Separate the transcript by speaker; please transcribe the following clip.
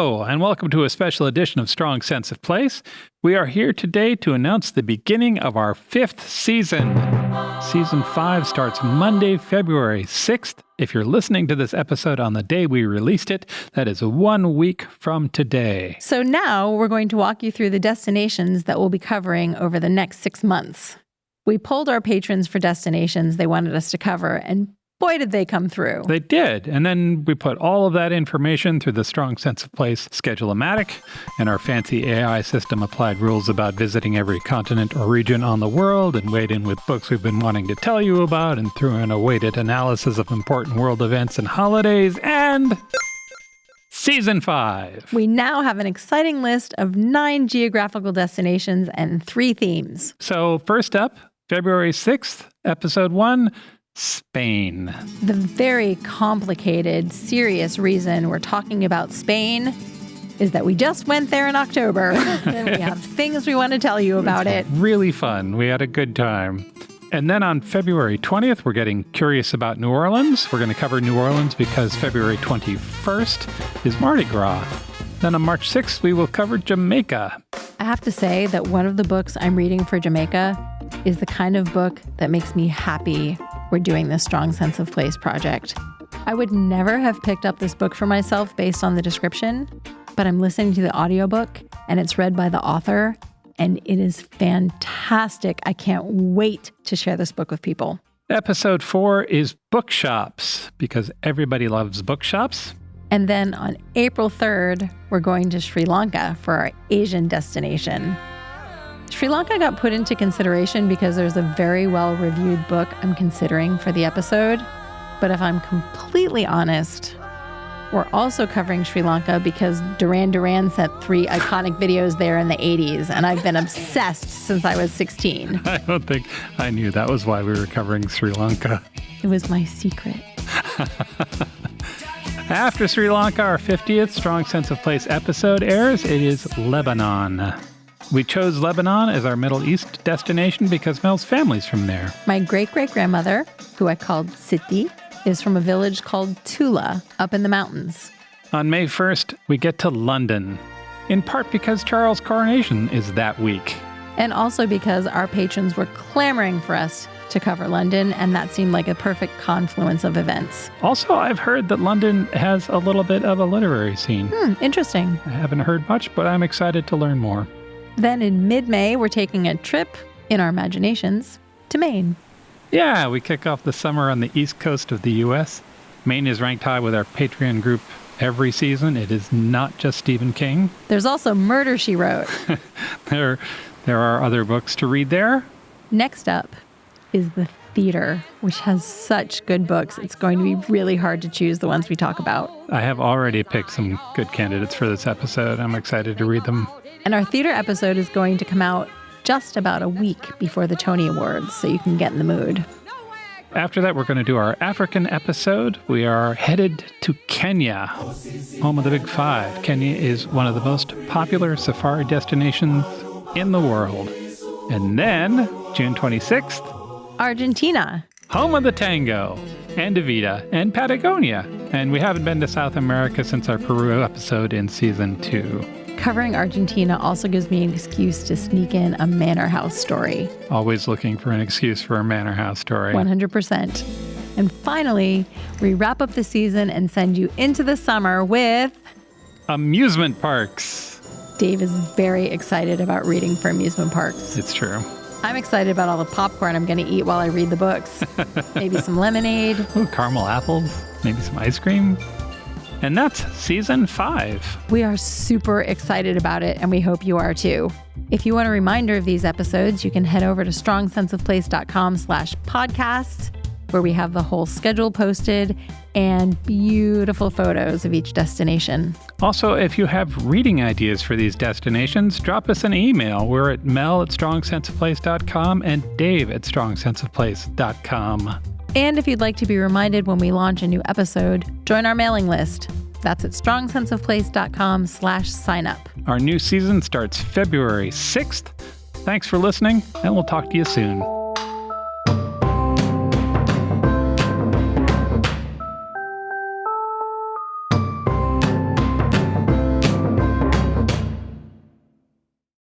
Speaker 1: Hello, and welcome to a special edition of Strong Sense of Place. We are here today to announce the beginning of our 5th season. Season 5 starts Monday, February 6th. If you're listening to this episode on the day we released it, that is 1 week from today.
Speaker 2: So now we're going to walk you through the destinations that we'll be covering over the next 6 months. We polled our patrons for destinations they wanted us to cover, and boy, did they come through.
Speaker 1: They did. And then we put all of that information through the Strong Sense of Place Schedule-O-Matic, and our fancy AI system applied rules about visiting every continent or region on the world and weighed in with books we've been wanting to tell you about and threw in a weighted analysis of important world events and holidays, and Season 5.
Speaker 2: We now have an exciting list of 9 geographical destinations and 3 themes.
Speaker 1: So first up, February 6th, Episode 1, Spain.
Speaker 2: The very complicated, serious reason we're talking about Spain is that we just went there in October and we have things we want to tell you about it.
Speaker 1: Really fun. We had a good time. And then on February 20th, we're getting curious about New Orleans. We're going to cover New Orleans because February 21st is Mardi Gras. Then on March 6th, we will cover Jamaica.
Speaker 2: I have to say that one of the books I'm reading for Jamaica is the kind of book that makes me happy we're doing this Strong Sense of Place project. I would never have picked up this book for myself based on the description, but I'm listening to the audiobook and it's read by the author, and it is fantastic. I can't wait to share this book with people.
Speaker 1: Episode 4 is bookshops, because everybody loves bookshops.
Speaker 2: And then on April 3rd, we're going to Sri Lanka for our Asian destination. Sri Lanka got put into consideration because there's a very well-reviewed book I'm considering for the episode. But if I'm completely honest, we're also covering Sri Lanka because Duran Duran sent 3 iconic videos there in the 80s, and I've been obsessed since I was 16.
Speaker 1: I don't think I knew that was why we were covering Sri Lanka.
Speaker 2: It was my secret.
Speaker 1: After Sri Lanka, our 50th Strong Sense of Place episode airs. It is Lebanon. We chose Lebanon as our Middle East destination because Mel's family's from there.
Speaker 2: My great-great-grandmother, who I called Siti, is from a village called Tula, up in the mountains.
Speaker 1: On May 1st, we get to London, in part because Charles' coronation is that week.
Speaker 2: And also because our patrons were clamoring for us to cover London, and that seemed like a perfect confluence of events.
Speaker 1: Also, I've heard that London has a little bit of a literary scene.
Speaker 2: Interesting.
Speaker 1: I haven't heard much, but I'm excited to learn more.
Speaker 2: Then in mid-May, we're taking a trip, in our imaginations, to Maine.
Speaker 1: Yeah, we kick off the summer on the east coast of the U.S. Maine is ranked high with our Patreon group every season. It is not just Stephen King.
Speaker 2: There's also Murder, She Wrote.
Speaker 1: There are other books to read there.
Speaker 2: Next up is the theater, which has such good books. It's going to be really hard to choose the ones we talk about.
Speaker 1: I have already picked some good candidates for this episode. I'm excited to read them.
Speaker 2: And our theater episode is going to come out just about a week before the Tony Awards, so you can get in the mood.
Speaker 1: After that, we're going to do our African episode. We are headed to Kenya, home of the Big Five. Kenya is one of the most popular safari destinations in the world. And then, June 26th,
Speaker 2: Argentina,
Speaker 1: home of the tango, and Evita, and Patagonia. And we haven't been to South America since our Peru episode in Season 2.
Speaker 2: Covering Argentina also gives me an excuse to sneak in a Manor House story.
Speaker 1: Always looking for an excuse for a Manor House story.
Speaker 2: 100%. And finally, we wrap up the season and send you into the summer with
Speaker 1: amusement parks.
Speaker 2: Dave is very excited about reading for amusement parks.
Speaker 1: It's true.
Speaker 2: I'm excited about all the popcorn I'm going to eat while I read the books. Maybe some lemonade.
Speaker 1: Ooh, caramel apples. Maybe some ice cream. And that's Season 5.
Speaker 2: We are super excited about it, and we hope you are too. If you want a reminder of these episodes, you can head over to strongsenseofplace.com/podcasts, where we have the whole schedule posted and beautiful photos of each destination.
Speaker 1: Also, if you have reading ideas for these destinations, drop us an email. We're at mel@strongsenseofplace.com and dave@strongsenseofplace.com.
Speaker 2: And if you'd like to be reminded when we launch a new episode, join our mailing list. That's at strongsenseofplace.com/sign-up.
Speaker 1: Our new season starts February 6th. Thanks for listening, and we'll talk to you soon.